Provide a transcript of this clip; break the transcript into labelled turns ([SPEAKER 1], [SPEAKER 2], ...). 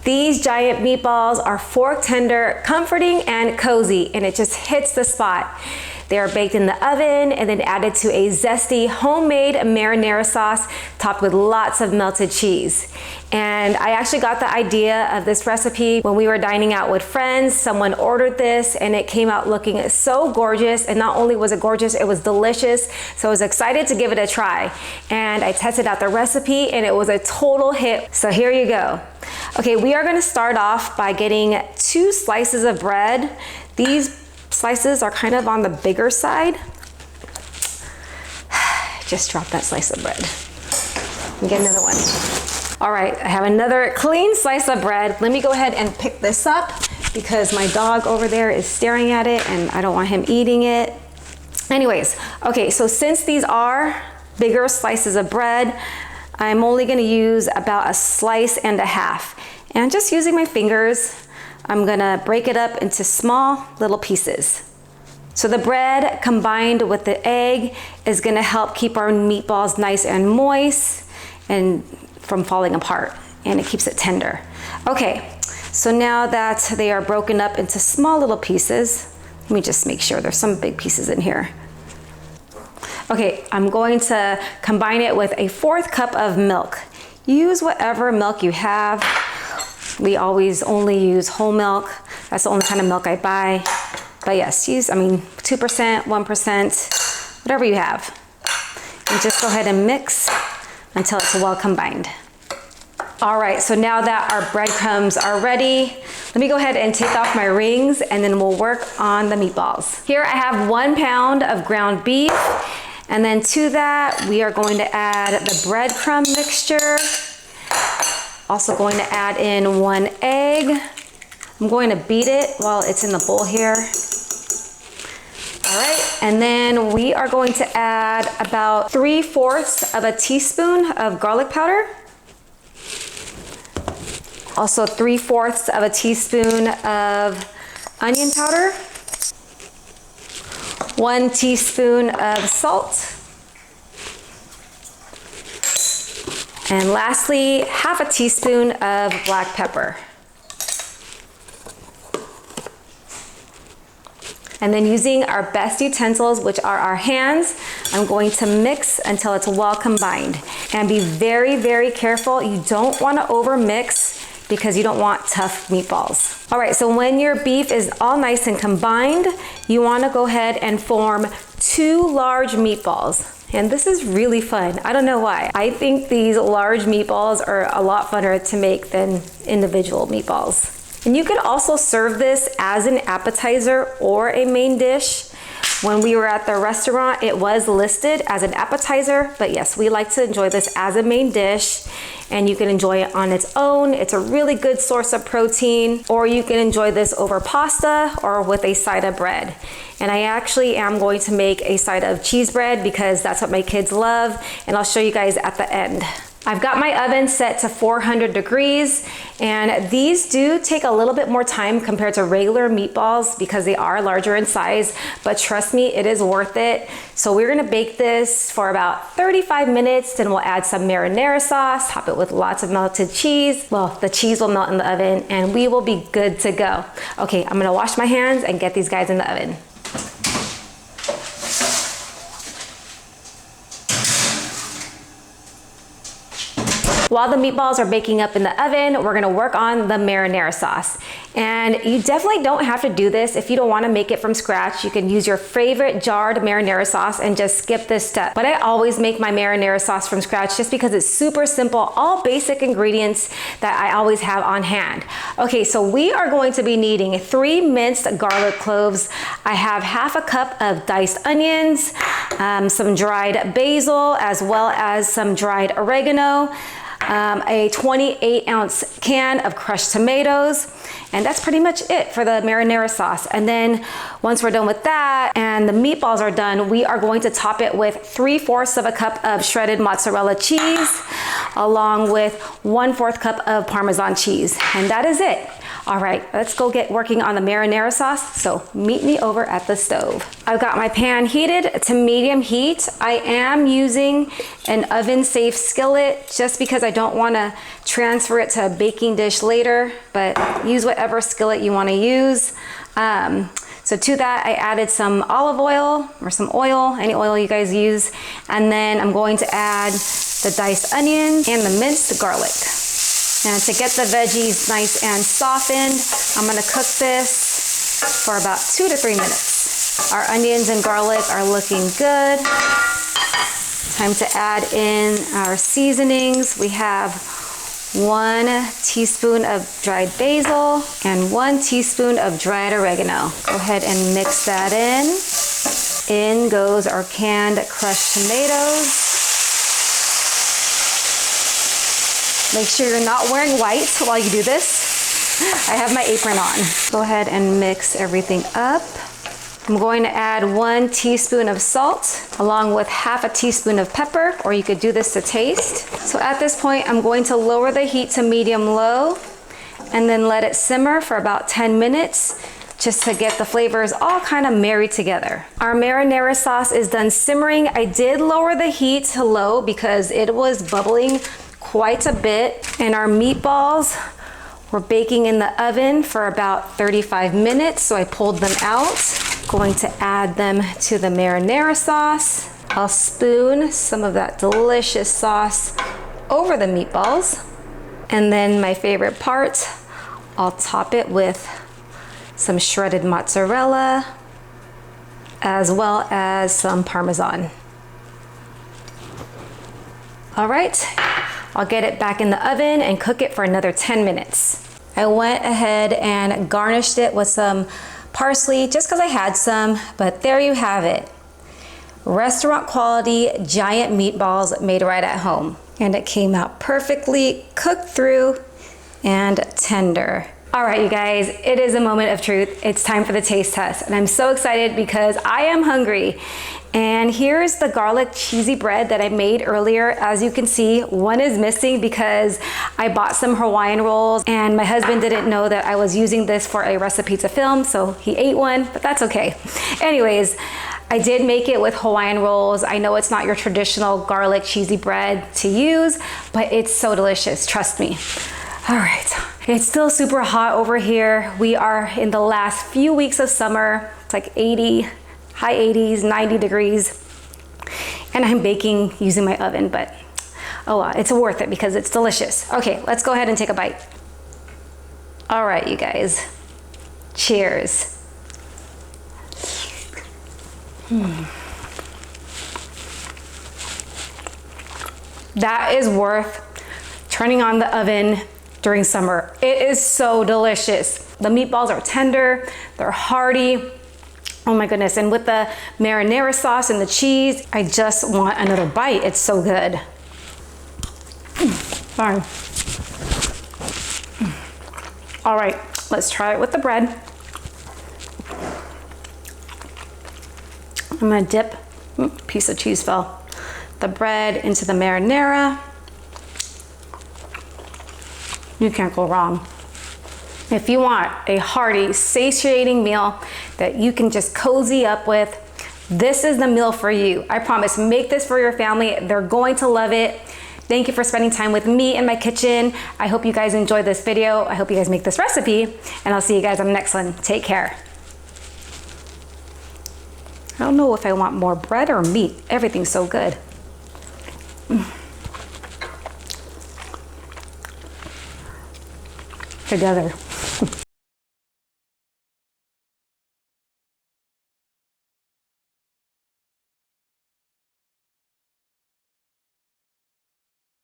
[SPEAKER 1] These giant meatballs are fork tender, comforting, and cozy, and it just hits the spot. They are baked in the oven and then added to a zesty homemade marinara sauce topped with lots of melted cheese. And I actually got the idea of this recipe when we were dining out with friends. Someone ordered this and it came out looking so gorgeous. And not only was it gorgeous, it was delicious. So I was excited to give it a try. And I tested out the recipe and it was a total hit. So here you go. Okay, we are gonna start off by getting 2 slices of bread. These slices are kind of on the bigger side. Just drop that slice of bread. And get another one. All right, I have another clean slice of bread. Let me go ahead and pick this up because my dog over there is staring at it and I don't want him eating it. Anyways, okay, so since these are bigger slices of bread, I'm only gonna use about a slice and a half. And just using my fingers, I'm gonna break it up into small little pieces. So the bread combined with the egg is gonna help keep our meatballs nice and moist and from falling apart, and it keeps it tender. Okay, so now that they are broken up into small little pieces, let me just make sure there's some big pieces in here. Okay, I'm going to combine it with a 1/4 cup of milk. Use whatever milk you have. We always only use whole milk. That's the only kind of milk I buy. But yes, use, 2%, 1%, whatever you have. And just go ahead and mix until it's well combined. All right, so now that our breadcrumbs are ready, let me go ahead and take off my rings and then we'll work on the meatballs. Here I have 1 pound of ground beef. And then to that, we are going to add the breadcrumb mixture. Also going to add in 1 egg. I'm going to beat it while it's in the bowl here. All right, and then we are going to add about 3/4 of a teaspoon of garlic powder. Also 3/4 of a teaspoon of onion powder. 1 teaspoon of salt. And lastly, 1/2 teaspoon of black pepper. And then using our best utensils, which are our hands, I'm going to mix until it's well combined. And be very, very careful. You don't want to over mix because you don't want tough meatballs. All right, so when your beef is all nice and combined, you want to go ahead and form 2 large meatballs. And this is really fun. I don't know why. I think these large meatballs are a lot funner to make than individual meatballs. And you could also serve this as an appetizer or a main dish. When we were at the restaurant, it was listed as an appetizer, but yes, we like to enjoy this as a main dish, and you can enjoy it on its own. It's a really good source of protein, or you can enjoy this over pasta or with a side of bread. And I actually am going to make a side of cheese bread because that's what my kids love, and I'll show you guys at the end. I've got my oven set to 400 degrees, and these do take a little bit more time compared to regular meatballs because they are larger in size, but trust me, it is worth it. So we're gonna bake this for about 35 minutes, then we'll add some marinara sauce, top it with lots of melted cheese. Well, the cheese will melt in the oven and we will be good to go. Okay, I'm gonna wash my hands and get these guys in the oven. While the meatballs are baking up in the oven, we're gonna work on the marinara sauce. And you definitely don't have to do this if you don't wanna make it from scratch. You can use your favorite jarred marinara sauce and just skip this step. But I always make my marinara sauce from scratch just because it's super simple, all basic ingredients that I always have on hand. Okay, so we are going to be needing 3 minced garlic cloves. I have 1/2 cup of diced onions, some dried basil, as well as some dried oregano, a 28-ounce can of crushed tomatoes, and that's pretty much it for the marinara sauce. And then once we're done with that and the meatballs are done, we are going to top it with 3/4 of a cup of shredded mozzarella cheese, along with 1/4 cup of Parmesan cheese, and that is it. All right, let's go get working on the marinara sauce, so meet me over at the stove. I've got my pan heated to medium heat. I am using an oven safe skillet just because I don't want to transfer it to a baking dish later, but use whatever skillet you want to use. So to that, I added some olive oil or some oil, any oil you guys use. And then I'm going to add the diced onion and the minced garlic. And to get the veggies nice and softened, I'm gonna cook this for about 2 to 3 minutes. Our onions and garlic are looking good. Time to add in our seasonings. We have 1 teaspoon of dried basil and 1 teaspoon of dried oregano. Go ahead and mix that in. In goes our canned crushed tomatoes. Make sure you're not wearing white while you do this. I have my apron on. Go ahead and mix everything up. I'm going to add 1 teaspoon of salt along with half a teaspoon of pepper, or you could do this to taste. So at this point, I'm going to lower the heat to medium-low and then let it simmer for about 10 minutes just to get the flavors all kind of married together. Our marinara sauce is done simmering. I did lower the heat to low because it was bubbling quite a bit, and our meatballs were baking in the oven for about 35 minutes, so I pulled them out. Going to add them to the marinara sauce. I'll spoon some of that delicious sauce over the meatballs. And then my favorite part, I'll top it with some shredded mozzarella as well as some Parmesan. All right, I'll get it back in the oven and cook it for another 10 minutes. I went ahead and garnished it with some parsley just because I had some, but there you have it. Restaurant quality giant meatballs made right at home. And it came out perfectly cooked through and tender. All right, you guys, it is a moment of truth. It's time for the taste test. And I'm so excited because I am hungry. And here's the garlic cheesy bread that I made earlier. As you can see, one is missing because I bought some Hawaiian rolls and my husband didn't know that I was using this for a recipe to film, so he ate one, but that's okay. Anyways, I did make it with Hawaiian rolls. I know it's not your traditional garlic cheesy bread to use, but it's so delicious, trust me. All right, it's still super hot over here. We are in the last few weeks of summer. It's like 80, high 80s, 90 degrees. And I'm baking using my oven, but oh well, it's worth it because it's delicious. Okay, let's go ahead and take a bite. All right, you guys, cheers. That is worth turning on the oven during summer. It is so delicious. The meatballs are tender, they're hearty. Oh my goodness, and with the marinara sauce and the cheese, I just want another bite. It's so good. Sorry. All right, let's try it with the bread. I'm gonna dip, piece of cheese fell, the bread into the marinara. You can't go wrong. If you want a hearty, satiating meal that you can just cozy up with, this is the meal for you. I promise, make this for your family. They're going to love it. Thank you for spending time with me in my kitchen. I hope you guys enjoyed this video. I hope you guys make this recipe, and I'll see you guys on the next one. Take care. I don't know if I want more bread or meat. Everything's so good. Together.